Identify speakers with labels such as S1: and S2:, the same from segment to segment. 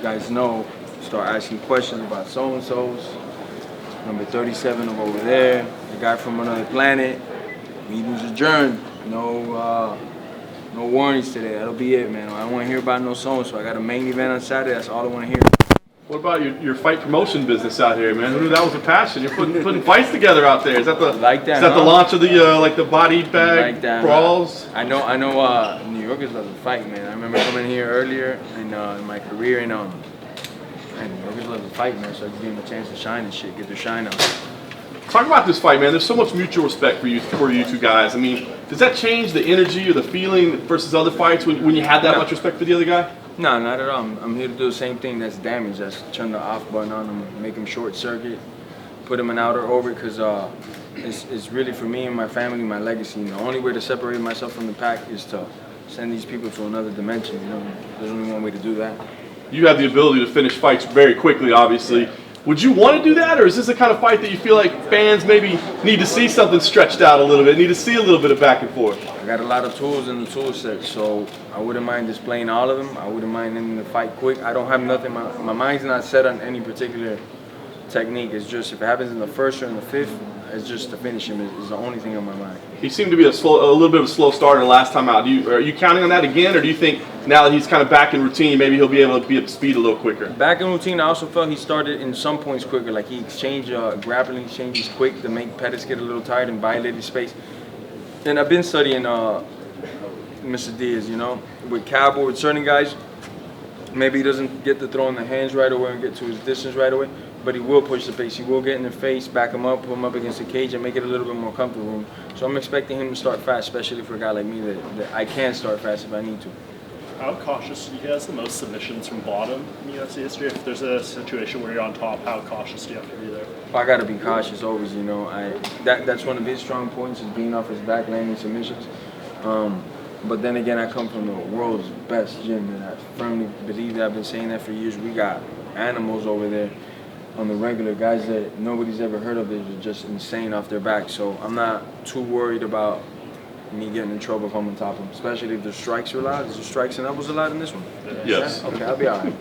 S1: guys know, start asking questions about so-and-sos. Number 37 of over there, the guy from another planet. Meeting's adjourned. No warnings today. That'll be it, man. I don't want to hear about no so-and-so. I got a main event on Saturday. That's all I want to hear.
S2: What about your fight promotion business out here, man? Who knew that was a passion? You're putting fights together out there. Is that the the launch of the like the body bag like that, brawls?
S1: I know. New Yorkers love to fight, man. I remember coming here earlier in my career, and New Yorkers love to fight, man. So I just give them a chance to shine and shit, get their shine out.
S2: Talk about this fight, man. There's so much mutual respect for you two guys. I mean, does that change the energy or the feeling versus other fights when you have that much respect for the other guy?
S1: No, not at all. I'm here to do the same thing that's damage. That's turn the off button on him, make him short circuit, put him in outer orbit, because it's really for me and my family, my legacy. And the only way to separate myself from the pack is to send these people to another dimension. There's only one way to do that.
S2: You have the ability to finish fights very quickly, obviously. Yeah. Would you want to do that, or is this the kind of fight that you feel like fans maybe need to see something stretched out a little bit, need to see a little bit of back and forth?
S1: I got a lot of tools in the tool set, so I wouldn't mind displaying all of them. I wouldn't mind ending the fight quick. I don't have nothing. My mind's not set on any particular technique. It's just if it happens in the first or in the fifth, it's just to finish him is the only thing on my mind.
S2: He seemed to be a little bit of a slow starter last time out. Are you counting on that again, or do you think now that he's kind of back in routine, maybe he'll be able to be up to speed a little quicker?
S1: Back in routine, I also felt he started in some points quicker. Like he exchanged grappling exchanges quick to make Pettis get a little tired and violate his space. And I've been studying Mr. Diaz, with Cowboy, with certain guys, maybe he doesn't get to throw in the hands right away and get to his distance right away, but he will push the pace. He will get in the face, back him up, put him up against the cage, and make it a little bit more comfortable. So I'm expecting him to start fast, especially for a guy like me that I can start fast if I need to.
S3: How cautious? He has the most submissions from bottom in UFC history. If there's a situation where you're on top, how cautious do you have to be there?
S1: I got to be cautious always, That's one of his strong points is being off his back, landing submissions. But then again, I come from the world's best gym, and I firmly believe that. I've been saying that for years. We got animals over there on the regular, guys that nobody's ever heard of. They're just insane off their back. So I'm not too worried about me getting in trouble if I'm on top of him, especially if the strikes are allowed. Is the strikes and elbows allowed in this one?
S2: Yes.
S1: Yeah? Okay, I'll be all right.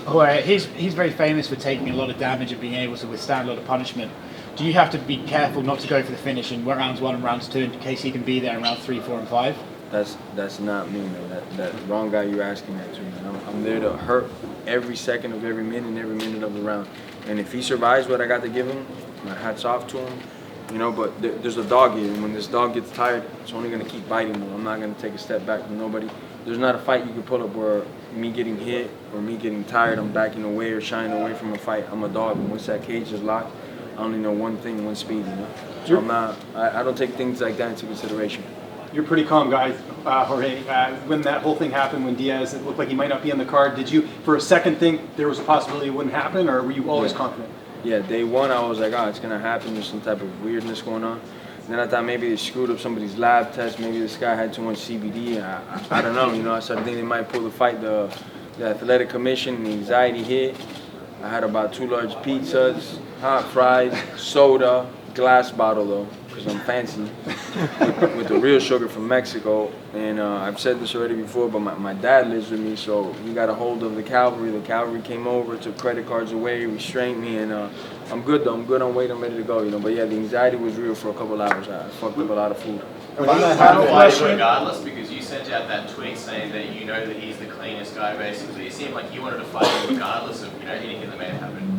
S4: Jorge, he's very famous for taking a lot of damage and being able to withstand a lot of punishment. Do you have to be careful not to go for the finish in rounds 1 and rounds 2 in case he can be there in round 3, 4, and 5?
S1: That's not me, man. That wrong guy you're asking that to, man. I'm there to hurt every second of every minute of the round. And if he survives what I got to give him, my hat's off to him. But there's a dog here, and when this dog gets tired, it's only going to keep biting him. I'm not going to take a step back from nobody. There's not a fight you can pull up where me getting hit or me getting tired, I'm backing away or shying away from a fight. I'm a dog, and once that cage is locked, I only know one thing, one speed, So I don't take things like that into consideration.
S5: You're a pretty calm guy, Jorge. When that whole thing happened, when Diaz, it looked like he might not be on the card, did you, for a second, think there was a possibility it wouldn't happen, or were you always confident?
S1: Yeah, day one, I was like, it's going to happen. There's some type of weirdness going on. Then I thought maybe they screwed up somebody's lab test. Maybe this guy had too much CBD. I don't know. I started thinking they might pull the fight. The athletic commission, the anxiety hit. I had about 2 large pizzas, hot fries, soda, glass bottle though, because I'm fancy, with the real sugar from Mexico. And I've said this already before, but my dad lives with me, so he got a hold of the cavalry. The cavalry came over, took credit cards away, restrained me, and I'm good though. I'm good on weight. I'm ready to go. But yeah, the anxiety was real for a couple hours. I fucked up a lot of food.
S6: Regardless, because you sent out that tweet saying that you know that he's the cleanest guy, basically. It seemed like you wanted to fight him regardless of anything that may have happened.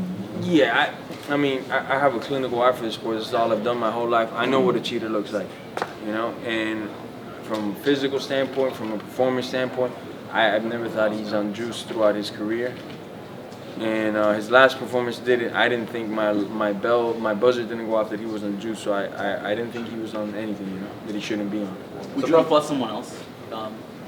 S1: Yeah, I have a clinical eye for this sport. This is all I've done my whole life. I know what a cheater looks like, and from a physical standpoint, from a performance standpoint, I've never thought he's on juice throughout his career. And his last performance I didn't think my buzzer didn't go off that he was on juice, so I didn't think he was on anything, that he shouldn't be on.
S7: Would you have fought someone else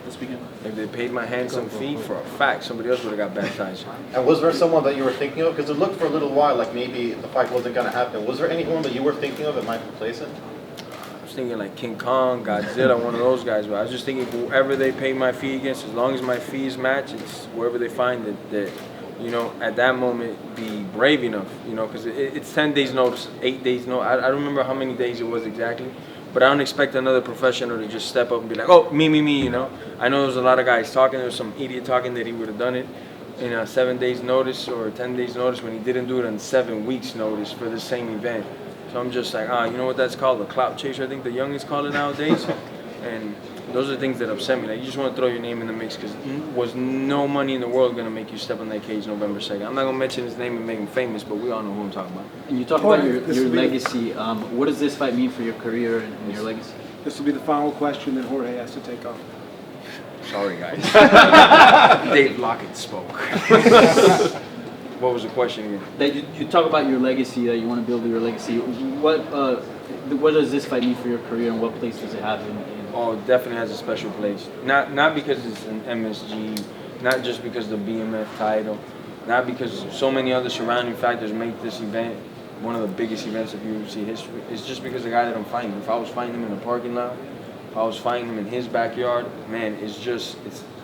S7: this weekend?
S1: If they paid my hands and feet, for a fact, somebody else would have got baptized.
S8: And was there someone that you were thinking of? Because it looked for a little while like maybe the fight wasn't going to happen. Was there anyone that you were thinking of that might replace it?
S1: I was thinking like King Kong, Godzilla, one of those guys. But I was just thinking whoever they pay my fee against, as long as my fees match, it's wherever they find that at that moment, be brave enough, because it's 10 days notice, 8 days notice. I don't remember how many days it was exactly, but I don't expect another professional to just step up and be like, oh, me, I know there's a lot of guys talking. There's some idiot talking that he would have done it. in a 7 days notice or 10 days notice when he didn't do it in 7 weeks notice for the same event. So I'm just like, you know what that's called? A clout chaser, I think the youngins call it nowadays. And those are things that upset me. Like, you just want to throw your name in the mix because was no money in the world going to make you step on that cage November 2nd. I'm not going to mention his name and make him famous, but we all know who I'm talking about.
S9: And you talk about your legacy. What does this fight mean for your career and your legacy?
S10: This will be the final question that Jorge has to take off.
S1: Sorry, guys. Dave Lockett spoke. What was the question again?
S9: That you talk about your legacy, that you want to build your legacy. What does this fight mean for your career, and what place does it have in
S1: Oh, it definitely has a special place. Not because it's an MSG, not just because of the BMF title, not because so many other surrounding factors make this event one of the biggest events of UFC history. It's just because the guy that I'm fighting. If I was fighting him in a parking lot, if I was fighting him in his backyard, man, it's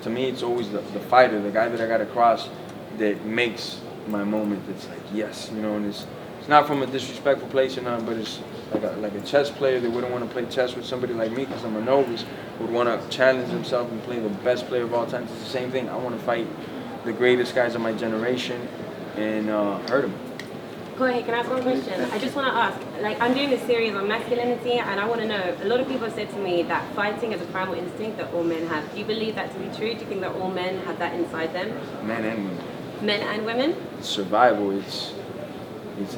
S1: to me, it's always the fighter, the guy that I got to cross that makes my moment. It's like, yes, you know, and it's not from a disrespectful place or nothing, but it's like a chess player that wouldn't want to play chess with somebody like me because I'm a novice, would want to challenge himself and play the best player of all time. It's the same thing. I want to fight the greatest guys of my generation and hurt them.
S11: Jorge, can I ask one question? I just want to ask, like, I'm doing this series on masculinity, and I want to know, a lot of people have said to me that fighting is a primal instinct that all men have. Do you believe that to be true? Do you think that all men have that inside them?
S1: Men and women.
S11: Men and women?
S1: It's survival. It's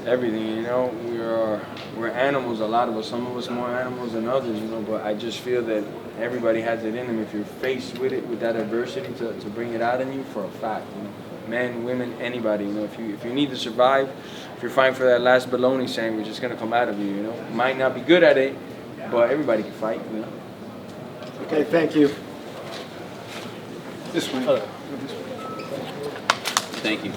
S1: everything, you know. We're animals, a lot of us. Some of us more animals than others, you know. But I just feel that everybody has it in them. If you're faced with it, with that adversity, to bring it out in you, for a fact, you know. Men, women, anybody, you know. If you need to survive, if you're fighting for that last bologna sandwich, it's gonna come out of you, you know. Might not be good at it, but everybody can fight, you know.
S10: Okay, thank you. This way.
S9: Thank you.